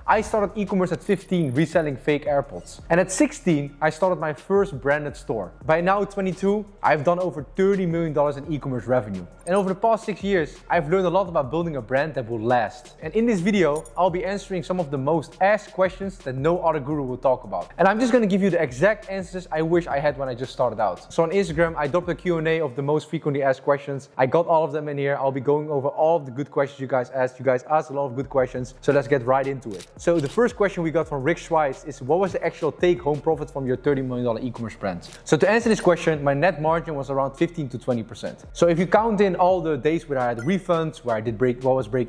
I started e-commerce at 15, reselling fake AirPods. And at 16, I started my first branded store. By now 22, I've done over $30 million in e-commerce revenue. And over the past 6 years, I've learned a lot about building a brand that will last. And in this video, I'll be answering some of the most asked questions that no other guru will talk about. And I'm just gonna give you the exact answers I wish I had when I just started out. So on Instagram, I dropped a Q&A of the most frequently asked questions. I got all of them in here. I'll be going over all of the good questions you guys asked. You guys asked a lot of good questions, so let's get right into it. So the first question we got from Rick Schweiss is, what was the actual take-home profit from your $30 million e-commerce brand? So to answer this question, my net margin was around 15 to 20%. So if you count in all the days where I had refunds, where I did break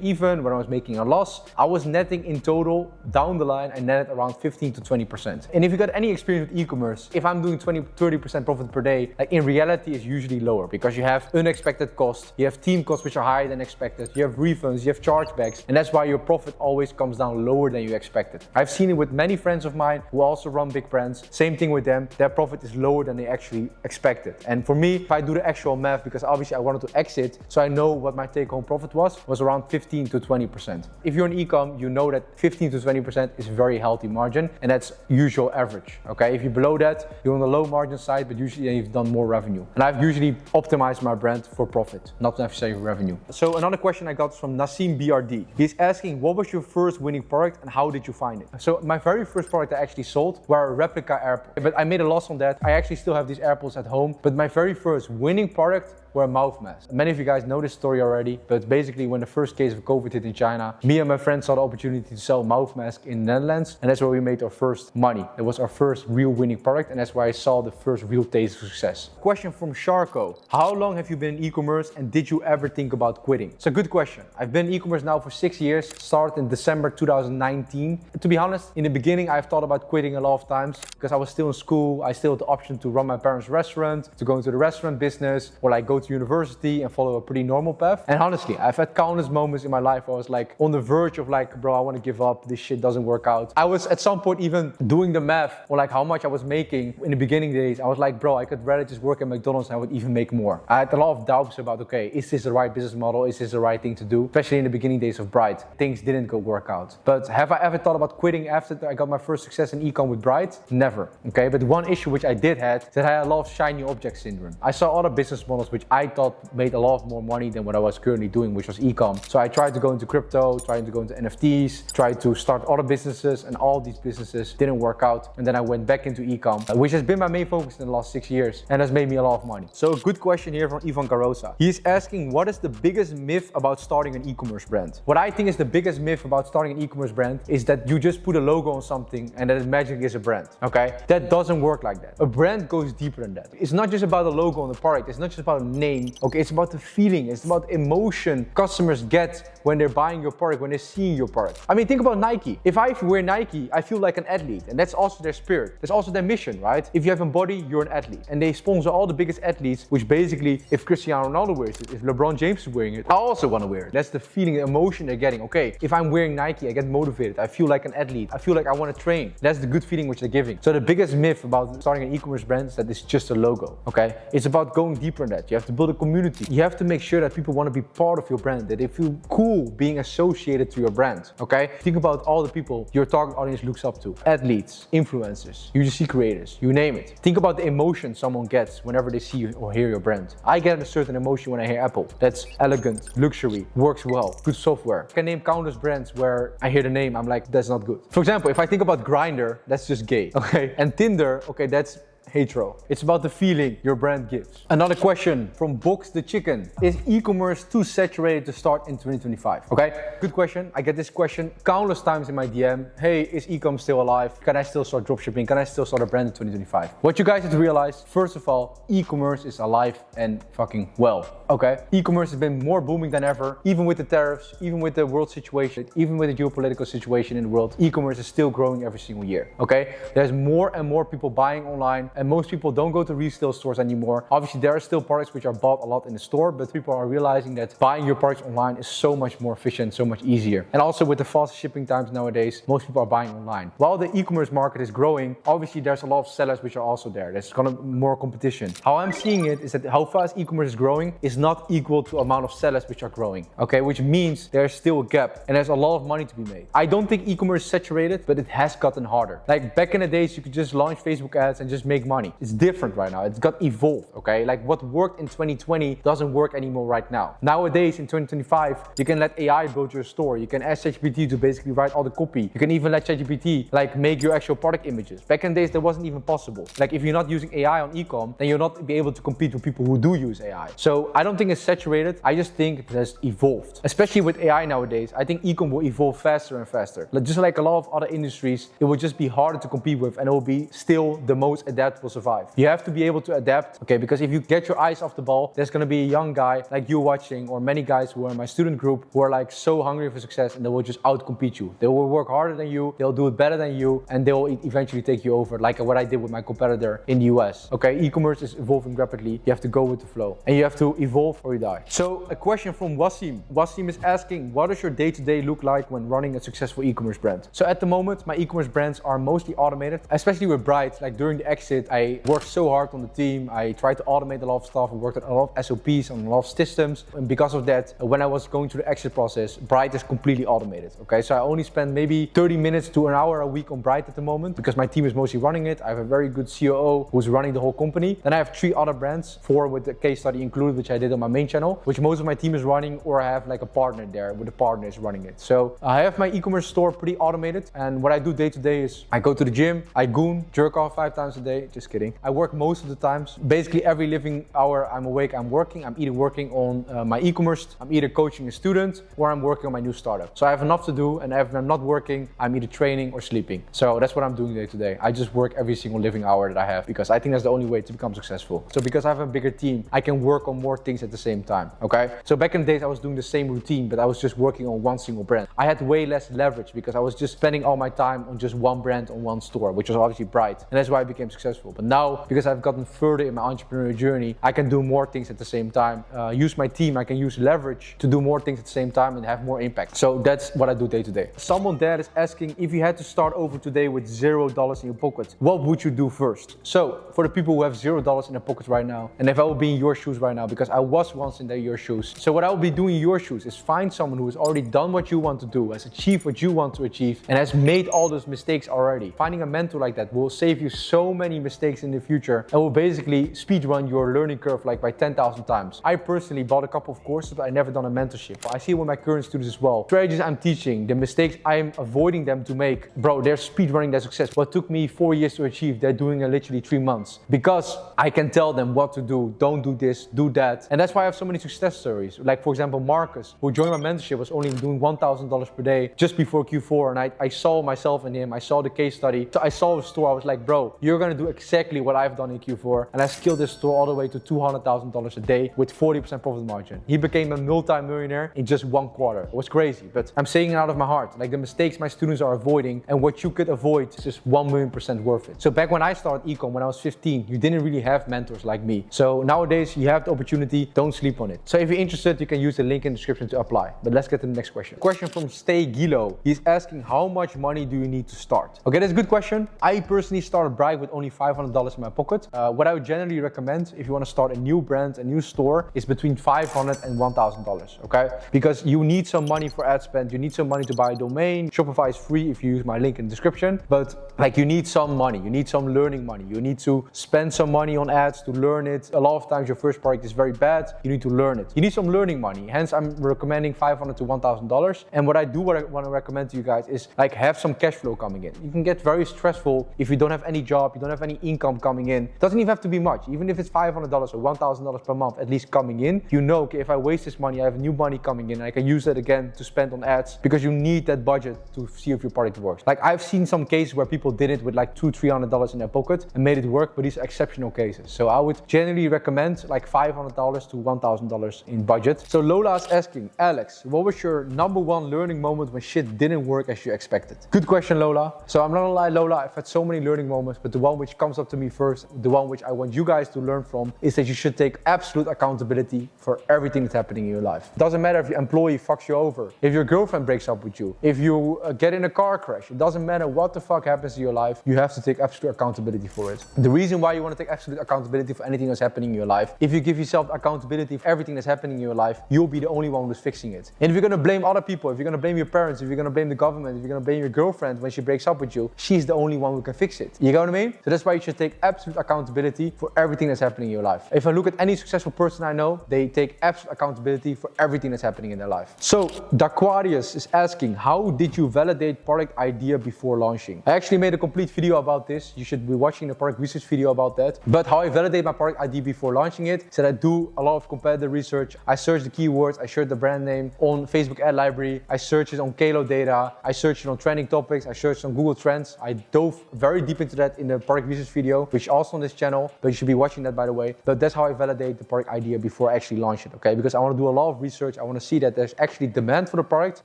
even, when I was making a loss, I was netting in total down the line, I netted around 15 to 20%. And if you got any experience with e-commerce, if I'm doing 30% profit per day, like in reality it's usually lower because you have unexpected costs, you have team costs which are higher than expected, you have refunds, you have chargebacks, and that's why your profit always comes down lower than you expected. I've seen it with many friends of mine who also run big brands. Same thing with them, their profit is lower than they actually expected. And for me, if I do the actual math, because obviously I wanted to exit, so I know what my take-home profit was around 15 to 20%. If you're in e-com, you know that 15 to 20% is a very healthy margin, and that's usual average, okay? If you're below that, you're on the low margin side, but usually you've done more revenue. And I've usually optimized my brand for profit, not necessarily revenue. So another question I got from Nassim BRD. He's asking, what was your first winning product and how did you find it? So my very first product I actually sold were a replica AirPods, but I made a loss on that. I actually still have these AirPods at home, but my very first winning product were a mouth mask. Many of you guys know this story already, but basically when the first case of COVID hit in China, me and my friends saw the opportunity to sell mouth masks in the Netherlands, and that's where we made our first money. It was our first real winning product, and that's where I saw the first real taste of success. Question from Sharko. How long have you been in e-commerce and did you ever think about quitting? It's a good question. I've been in e-commerce now for 6 years, started in December 2019. To be honest, in the beginning I've thought about quitting a lot of times because I was still in school. I still had the option to run my parents' restaurant, to go into the restaurant business, or like go to university and follow a pretty normal path. And honestly, I've had countless moments in my life where I was like on the verge of like, bro, I want to give up, this shit doesn't work out. I was at some point even doing the math on like how much I was making in the beginning days. I was like, bro, I could rather just work at McDonald's and I would even make more. I had a lot of doubts about, okay, is this the right business model? Is this the right thing to do? Especially in the beginning days of Bright. Things didn't go work out. But have I ever thought about quitting after I got my first success in e-com with Bright? Never. Okay, but one issue which I did have is that I had a lot of shiny object syndrome. I saw other business models which I thought made a lot more money than what I was currently doing, which was e-com. So I tried to go into crypto, tried to go into NFTs, tried to start other businesses, and all these businesses didn't work out. And then I went back into e-com, which has been my main focus in the last 6 years and has made me a lot of money. So a good question here from Ivan Carosa. He's asking, what is the biggest myth about starting an e-commerce brand? What I think is the biggest myth about starting an e-commerce brand is that you just put a logo on something and that it magically is a brand, okay? That doesn't work like that. A brand goes deeper than that. It's not just about the logo on the product. It's not just about a name, okay? It's about the feeling. It's about emotion customers get when they're buying your product, when they're seeing your product. I mean, think about Nike. If I wear Nike, I feel like an athlete, and that's also their spirit. That's also their mission, right? If you have a body, you're an athlete. And they sponsor all the biggest athletes, which basically, if Cristiano Ronaldo wears it, if LeBron James is wearing it, I also want to wear it. That's the feeling, the emotion they're getting. Okay, if I'm wearing Nike, I get motivated. I feel like an athlete. I feel like I want to train. That's the good feeling which they're giving. So the biggest myth about starting an e-commerce brand is that it's just a logo, okay? It's about going deeper in that. You have to build a community. You have to make sure that people want to be part of your brand, that they feel cool being associated to your brand, okay? Think about all the people your target audience looks up to. Athletes, influencers, UGC creators, you name it. Think about the emotion someone gets whenever they see or hear your brand. I get a certain emotion when I hear Apple. That's elegant, luxury, works well, good software. I can name countless brands where I hear the name, I'm like, that's not good. For example, if I think about Grindr, that's just gay, okay? And Tinder, okay, that's hetero. It's about the feeling your brand gives. Another question from Box the Chicken. Is e-commerce too saturated to start in 2025? Okay, good question. I get this question countless times in my DM. Hey, is e-com still alive? Can I still start dropshipping? Can I still start a brand in 2025? What you guys have to realize, first of all, e-commerce is alive and fucking well. Okay, e-commerce has been more booming than ever, even with the tariffs, even with the world situation, even with the geopolitical situation in the world. E-commerce is still growing every single year. Okay, there's more and more people buying online. and most people don't go to resale stores anymore. Obviously, there are still products which are bought a lot in the store, but people are realizing that buying your products online is so much more efficient, so much easier. And also with the fast shipping times nowadays, most people are buying online. While the e-commerce market is growing, obviously there's a lot of sellers which are also there. There's kind of more competition. How I'm seeing it is that how fast e-commerce is growing is not equal to the amount of sellers which are growing, okay? Which means there's still a gap and there's a lot of money to be made. I don't think e-commerce is saturated, but it has gotten harder. Like back in the days, you could just launch Facebook ads and just make money. It's different right now. It's got evolved, okay? Like what worked in 2020 doesn't work anymore right now. Nowadays in 2025, you can let AI build your store. You can ask ChatGPT to basically write all the copy. You can even let ChatGPT like make your actual product images. Back in the days, that wasn't even possible. Like if you're not using AI on e-com, then you'll not be able to compete with people who do use AI. So I don't think it's saturated. I just think it has evolved. Especially with AI nowadays, I think e-com will evolve faster and faster. Just like a lot of other industries, it will just be harder to compete with and it will be still the most adaptable survive. You have to be able to adapt, okay? Because if you get your eyes off the ball, there's gonna be a young guy like you watching or many guys who are in my student group who are like so hungry for success and they will just outcompete you. They will work harder than you, they'll do it better than you, and they will eventually take you over, like what I did with my competitor in the US. Okay, e-commerce is evolving rapidly. You have to go with the flow and you have to evolve or you die. So a question from Wasim. Wasim is asking, what does your day-to-day look like when running a successful e-commerce brand? So at the moment, my e-commerce brands are mostly automated, especially with Bright. Like during the exit, I worked so hard on the team. I tried to automate a lot of stuff. I worked on a lot of SOPs, on a lot of systems. And because of that, when I was going through the exit process, Bright is completely automated. Okay, so I only spend maybe 30 minutes to an hour a week on Bright at the moment because my team is mostly running it. I have a very good COO who's running the whole company. Then I have 3 other brands, 4 with the case study included, which I did on my main channel, which most of my team is running, or I have like a partner there with the partner is running it. So I have my e-commerce store pretty automated. And what I do day to day is I go to the gym, I goon, jerk off 5 times a day. Just kidding. I work most of the times. Basically every living hour I'm awake, I'm working. I'm either working on my e-commerce, I'm either coaching a student, or I'm working on my new startup. So I have enough to do, and if I'm not working, I'm either training or sleeping. So that's what I'm doing day to day. I just work every single living hour that I have because I think that's the only way to become successful. So because I have a bigger team, I can work on more things at the same time, okay? So back in the days, I was doing the same routine, but I was just working on one single brand. I had way less leverage because I was just spending all my time on just one brand on one store, which was obviously Bright. And that's why I became successful. But now, because I've gotten further in my entrepreneurial journey, I can do more things at the same time. Use my team, I can use leverage to do more things at the same time and have more impact. So that's what I do day to day. Someone there is asking, if you had to start over today with $0 in your pocket, what would you do first? So for the people who have $0 in their pockets right now, and if I would be in your shoes right now, because I was once in your shoes. So what I would be doing in your shoes is find someone who has already done what you want to do, has achieved what you want to achieve, and has made all those mistakes already. Finding a mentor like that will save you so many mistakes in the future and will basically speed run your learning curve like by 10,000 times. I personally bought a couple of courses, but I never done a mentorship. I see it with my current students as well. Strategies I'm teaching, the mistakes I'm avoiding them to make, bro, they're speed running their success. What took me 4 years to achieve, they're doing in literally 3 months. Because I can tell them what to do, don't do this, do that. And that's why I have so many success stories. Like for example, Marcus, who joined my mentorship, was only doing $1,000 per day just before Q4. And I saw myself in him, I saw the case study. So I saw his store, I was like, bro, you're gonna do exactly what I've done in Q4. And I scaled this store all the way to $200,000 a day with 40% profit margin. He became a multi-millionaire in just 1 quarter. It was crazy, but I'm saying it out of my heart. Like the mistakes my students are avoiding and what you could avoid is just 1,000,000% worth it. So back when I started ecom, when I was 15, you didn't really have mentors like me. So nowadays you have the opportunity, don't sleep on it. So if you're interested, you can use the link in the description to apply. But let's get to the next question. Question from Stay Gilo. He's asking, how much money do you need to start? Okay, that's a good question. I personally started Bright with only $500 in my pocket. What I would generally recommend if you want to start a new brand, a new store, is between $500 and $1,000, okay? Because you need some money for ad spend, you need some money to buy a domain. Shopify is free if you use my link in the description, but like you need some money, you need some learning money, you need to spend some money on ads to learn it. A lot of times your first product is very bad, you need to learn it. You need some learning money, hence I'm recommending $500 to $1,000. And what I want to recommend to you guys is like have some cash flow coming in. You can get very stressful if you don't have any job, you don't have any income coming in. It doesn't even have to be much, even if it's $500 or $1,000 per month at least coming in, you know, okay, if I waste this money, I have new money coming in and I can use that again to spend on ads, because you need that budget to see if your product works. Like I've seen some cases where people did it with like $200-300 in their pocket and made it work, but these are exceptional cases. So I would generally recommend like $500 to $1,000 in budget. So Lola is asking, Alex, what was your #1 learning moment when shit didn't work as you expected? Good question, Lola. So I'm not gonna lie, Lola, I've had so many learning moments, but the one which comes comes up to me first, the one which I want you guys to learn from, is that you should take absolute accountability for everything that's happening in your life. It doesn't matter if your employee fucks you over, if your girlfriend breaks up with you, if you get in a car crash. It doesn't matter what the fuck happens in your life, you have to take absolute accountability for it. The reason why you want to take absolute accountability for anything that's happening in your life, if you give yourself accountability for everything that's happening in your life, you'll be the only one who's fixing it. And if you're gonna blame other people, if you're gonna blame your parents, if you're gonna blame the government, if you're gonna blame your girlfriend when she breaks up with you, she's the only one who can fix it. You get what I mean? So that's why you should take absolute accountability for everything that's happening in your life. If I look at any successful person I know, they take absolute accountability for everything that's happening in their life. So Daquarius is asking, how did you validate product idea before launching? I actually made a complete video about this. You should be watching the product research video about that. But how I validate my product idea before launching it is that I do a lot of competitor research. I search the keywords, I search the brand name on Facebook ad library, I search it on Kalo data, I search it on trending topics, I searched on Google Trends. I dove very deep into that in the product research video, which is also on this channel, but you should be watching that, by the way. But that's how I validate the product idea before I actually launch it, okay? Because I want to do a lot of research. I want to see that there's actually demand for the product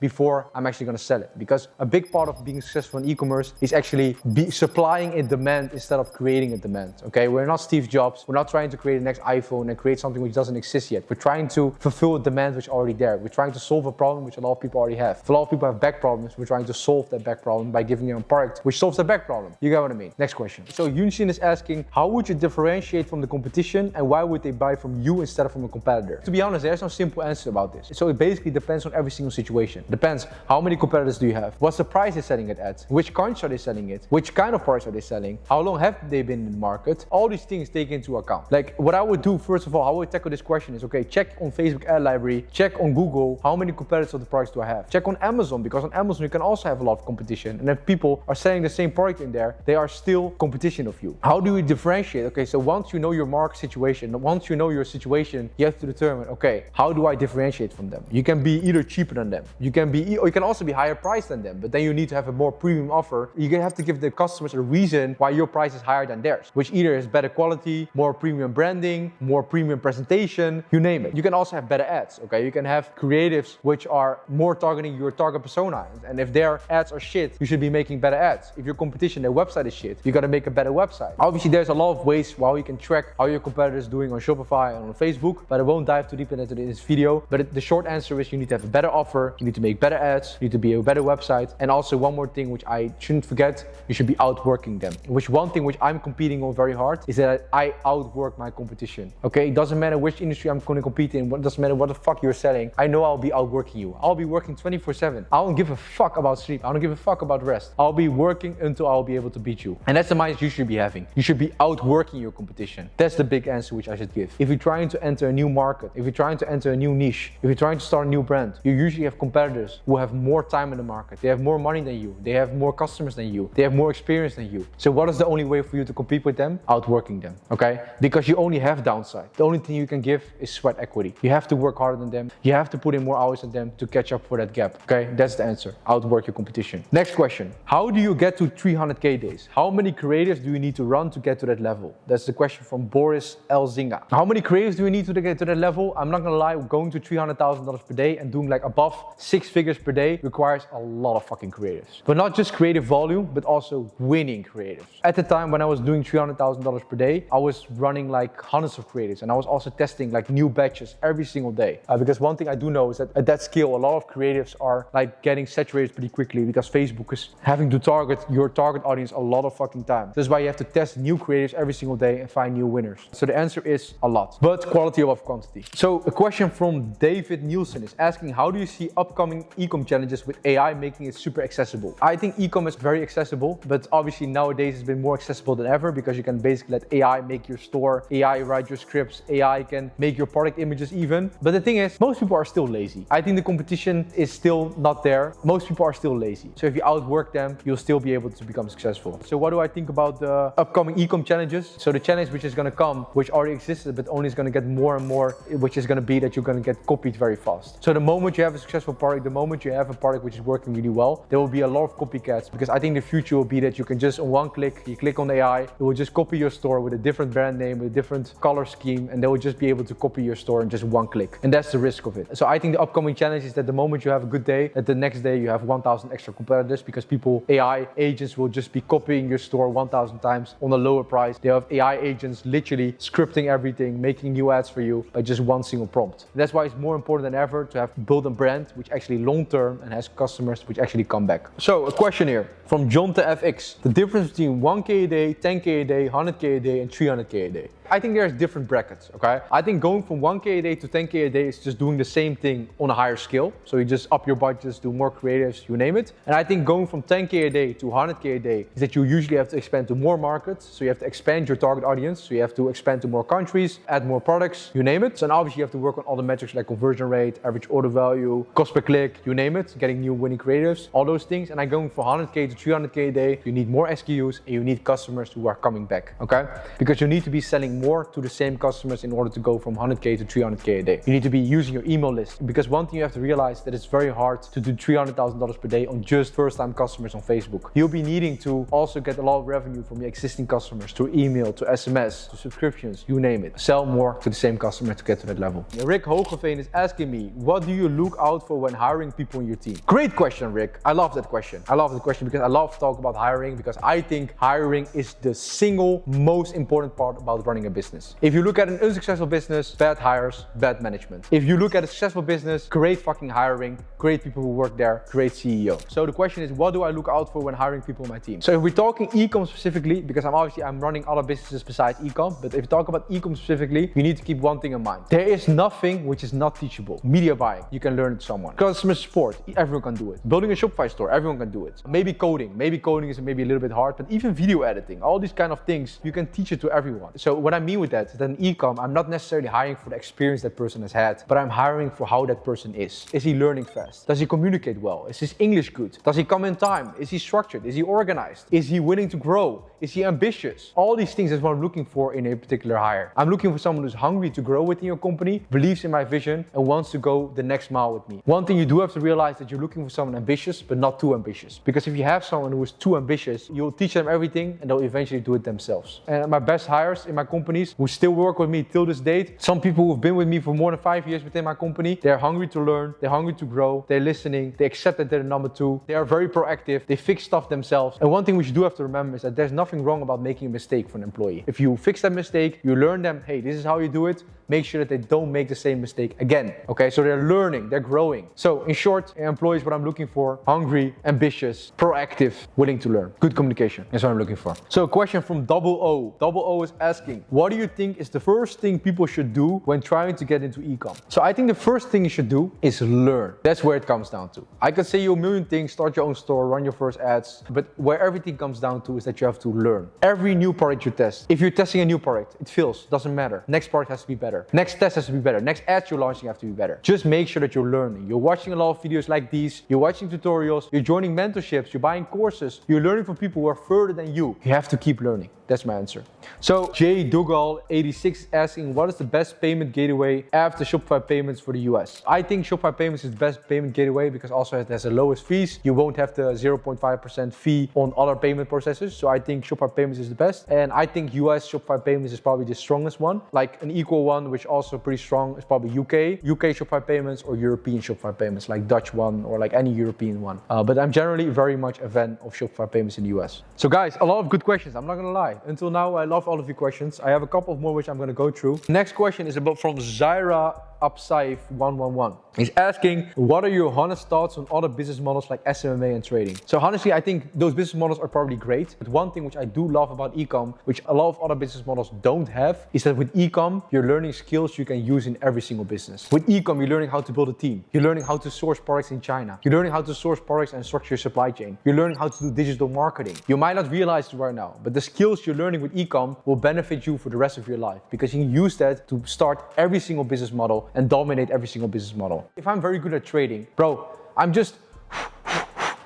before I'm actually going to sell it. Because a big part of being successful in e-commerce is actually supplying a demand instead of creating a demand, okay? We're not Steve Jobs. We're not trying to create the next iPhone and create something which doesn't exist yet. We're trying to fulfill a demand which is already there. We're trying to solve a problem which a lot of people already have. If a lot of people have back problems, we're trying to solve that back problem by giving them a product which solves the back problem. You get what I mean? Next question. So Yunshin is asking, how would you differentiate from the competition and why would they buy from you instead of from a competitor? To be honest, there's no simple answer about this. So it basically depends on every single situation. Depends how many competitors do you have? What's the price they're selling it at? Which country are they selling it? Which kind of products are they selling? How long have they been in the market? All these things take into account. Like what I would do, first of all, how I would tackle this question is, okay, check on Facebook ad library, check on Google, how many competitors of the products do I have? Check on Amazon, because on Amazon you can also have a lot of competition. And if people are selling the same product in there, they are still competition of you. How do you differentiate? Okay, so once you know your market situation, once you know your situation, you have to determine, okay, how do I differentiate from them? You can be either cheaper than them. You can also be higher priced than them, but then you need to have a more premium offer. You have to give the customers a reason why your price is higher than theirs, which either is better quality, more premium branding, more premium presentation, you name it. You can also have better ads, okay? You can have creatives which are more targeting your target persona. And if their ads are shit, you should be making better ads. If your competition, their website is shit, you gotta make a better website. Obviously, there's a lot of ways how you can track how your competitor is doing on Shopify and on Facebook, but I won't dive too deep into this video. But the short answer is you need to have a better offer, you need to make better ads, you need to be a better website. And also one more thing which I shouldn't forget, you should be outworking them. Which one thing which I'm competing on very hard is that I outwork my competition. Okay, it doesn't matter which industry I'm going to compete in, it doesn't matter what the fuck you're selling, I know I'll be outworking you. I'll be working 24/7. I don't give a fuck about sleep, I don't give a fuck about rest. I'll be working until I'll be able to beat you. And that's the mindset you should be having. You should be outworking your competition. That's the big answer which I should give. If you're trying to enter a new market, if you're trying to enter a new niche, if you're trying to start a new brand, you usually have competitors who have more time in the market. They have more money than you. They have more customers than you. They have more experience than you. So what is the only way for you to compete with them? Outworking them, okay? Because you only have downside. The only thing you can give is sweat equity. You have to work harder than them. You have to put in more hours than them to catch up for that gap, okay? That's the answer. Outwork your competition. Next question. How do you get to 300K days? How many creatives do you need to run to get to that level? That's the question from Boris L. Zinga. How many creatives do you need to get to that level? I'm not gonna lie, going to $300,000 per day and doing like above 6 figures per day requires a lot of fucking creatives. But not just creative volume, but also winning creatives. At the time when I was doing $300,000 per day, I was running like hundreds of creatives and I was also testing like new batches every single day. Because one thing I do know is that at that scale, a lot of creatives are like getting saturated pretty quickly because Facebook is having to target your target audience a lot of fucking time. That's why you have to test new creatives every single day and find new winners. So the answer is a lot, but quality above quantity. So a question from David Nielsen is asking, how do you see upcoming e-com challenges with AI making it super accessible? I think e-com is very accessible, but obviously nowadays it's been more accessible than ever because you can basically let AI make your store, AI write your scripts, AI can make your product images even. But the thing is, most people are still lazy. I think the competition is still not there. Most people are still lazy. So if you outwork them, you'll still be able to become successful. So what do I think about the upcoming e-com challenges? So the challenge which is going to come, which already existed, but only is going to get more and more, which is going to be that you're going to get copied very fast. So the moment you have a successful product, the moment you have a product which is working really well, there will be a lot of copycats, because I think the future will be that you can just on one click, you click on AI, it will just copy your store with a different brand name, with a different color scheme, and they will just be able to copy your store in just one click. And that's the risk of it. So I think the upcoming challenge is that the moment you have a good day, that the next day you have 1,000 extra competitors, because AI agents will just be copying your store 1,000 sometimes on a lower price. They have AI agents literally scripting everything, making new ads for you by just one single prompt. That's why it's more important than ever to have build a brand which actually long-term and has customers which actually come back. So a question here from John to FX. The difference between 1K a day, 10K a day, 100K a day, and 300K a day. I think there's different brackets, okay? I think going from 1K a day to 10K a day is just doing the same thing on a higher scale. So you just up your budgets, do more creatives, you name it. And I think going from 10K a day to 100K a day is that you usually have to expand to more markets. So you have to expand your target audience. So you have to expand to more countries, add more products, you name it. So and obviously you have to work on all the metrics like conversion rate, average order value, cost per click, you name it, getting new winning creatives, all those things. And I'm going from 100K to 300K a day. You need more SKUs and you need customers who are coming back, okay? Because you need to be selling more to the same customers in order to go from 100K to 300K a day. You need to be using your email list, because one thing you have to realize that it's very hard to do $300,000 per day on just first-time customers on Facebook. You'll be needing to also get a lot of revenue from your existing customers through email, to SMS, to subscriptions, you name it. Sell more to the same customer to get to that level. Rick Hogeveen is asking me, what do you look out for when hiring people in your team? Great question, Rick. I love that question. I love that question because I love to talk about hiring, because I think hiring is the single most important part about running a business. If you look at an unsuccessful business, bad hires, bad management. If you look at a successful business, great fucking hiring, great people who work there, great CEO. So the question is, what do I look out for when hiring people on my team? So if we're talking e-com specifically, because I'm running other businesses besides e-com, but if you talk about e-com specifically, you need to keep one thing in mind. There is nothing which is not teachable. Media buying, you can learn it someone. Customer support, everyone can do it. Building a Shopify store, everyone can do it. Maybe coding is maybe a little bit hard, but even video editing, all these kind of things, you can teach it to everyone. So what I mean with that is that in e-com, I'm not necessarily hiring for the experience that person has had, but I'm hiring for how that person is. Is he learning fast? Does he communicate well? Is his English good? Does he come in time? Is he structured? Is he organized? Is he willing to grow? Is he ambitious? All these things is what I'm looking for in a particular hire. I'm looking for someone who's hungry to grow within your company, believes in my vision, and wants to go the next mile with me. One thing you do have to realize that you're looking for someone ambitious, but not too ambitious. Because if you have someone who is too ambitious, you'll teach them everything and they'll eventually do it themselves. And my best hires in my companies who still work with me till this date, some people who've been with me for more than 5 years within my company, they're hungry to learn, they're hungry to grow, they're listening, they accept that they're the number two, they are very proactive, they fix stuff themselves. And one thing which you do have to remember is that there's nothing wrong about making a mistake for an employee. If you fix that mistake, you learn them, hey, this is how you do it, make sure that they don't make the same mistake again. Okay, so they're learning, they're growing. So in short, employees, what I'm looking for, hungry, ambitious, proactive, willing to learn. Good communication, that's what I'm looking for. So a question from Double O. Double O is asking, what do you think is the first thing people should do when trying to get into e-com? So I think the first thing you should do is learn. That's where it comes down to. I could say you a million things, start your own store, run your first ads, but where everything comes down to is that you have to learn. Every new product you test, if you're testing a new product, it fails, doesn't matter. Next product has to be better. Next test has to be better. Next ads you're launching have to be better. Just make sure that you're learning. You're watching a lot of videos like these, you're watching tutorials, you're joining mentorships, you're buying courses, you're learning from people who are further than you. You have to keep learning. That's my answer. So Jay Dougal86 is asking, what is the best payment gateway after Shopify payments for the US? I think Shopify payments is the best payment gateway because also it has the lowest fees. You won't have the 0.5% fee on other payment processors. So I think Shopify payments is the best. And I think US Shopify payments is probably the strongest one. Like an equal one, which also pretty strong, is probably UK Shopify payments, or European Shopify payments, like Dutch one or like any European one. But I'm generally very much a fan of Shopify payments in the US. So guys, a lot of good questions. I'm not gonna lie. Until now, I love all of your questions. I have a couple of more which I'm going to go through. Next question is about from Zaira Upsaif 111. He's asking, what are your honest thoughts on other business models like SMMA and trading? So honestly, I think those business models are probably great. But one thing which I do love about e-com, which a lot of other business models don't have, is that with e-com, you're learning skills you can use in every single business. With e-com, you're learning how to build a team. You're learning how to source products in China. You're learning how to source products and structure your supply chain. You're learning how to do digital marketing. You might not realize it right now, but the skills you're learning with e-com will benefit you for the rest of your life, because you can use that to start every single business model and dominate every single business model. If I'm very good at trading, bro, I'm just,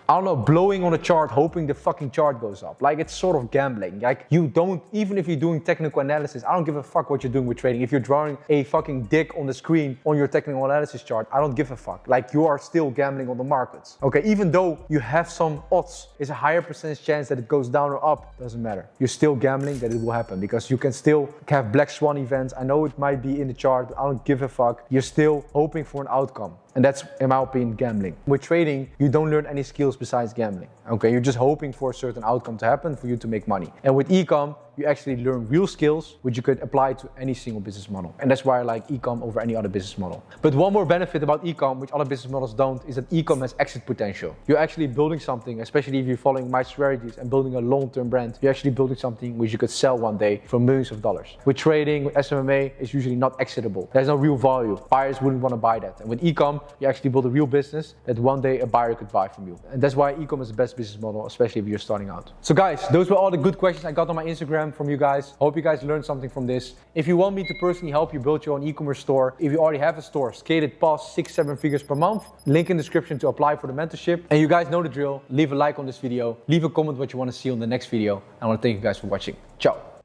I don't know, blowing on a chart, hoping the fucking chart goes up. Like, it's sort of gambling. Like, you don't, even if you're doing technical analysis, I don't give a fuck what you're doing with trading. If you're drawing a fucking dick on the screen on your technical analysis chart, I don't give a fuck. Like, you are still gambling on the markets. Okay, even though you have some odds, it's a higher percentage chance that it goes down or up, doesn't matter. You're still gambling that it will happen, because you can still have black swan events. I know it might be in the chart, but I don't give a fuck. You're still hoping for an outcome. And that's, in my opinion, gambling. With trading, you don't learn any skills besides gambling. Okay, you're just hoping for a certain outcome to happen for you to make money. And with e-com, you actually learn real skills which you could apply to any single business model. And that's why I like e-com over any other business model. But one more benefit about e-com, which other business models don't, is that e-com has exit potential. You're actually building something, especially if you're following my strategies and building a long-term brand, you're actually building something which you could sell one day for millions of dollars. With trading, with SMMA, it's usually not exitable. There's no real value. Buyers wouldn't want to buy that. And with e-com, you actually build a real business that one day a buyer could buy from you. And that's why e-com is the best business model, especially if you're starting out. So guys, those were all the good questions I got on my Instagram from you guys. Hope you guys learned something from this. If you want me to personally help you build your own e-commerce store, if you already have a store, scale it past 6-7 figures per month, link in the description to apply for the mentorship. And you guys know the drill. Leave a like on this video. Leave a comment what you want to see on the next video. I want to thank you guys for watching. Ciao.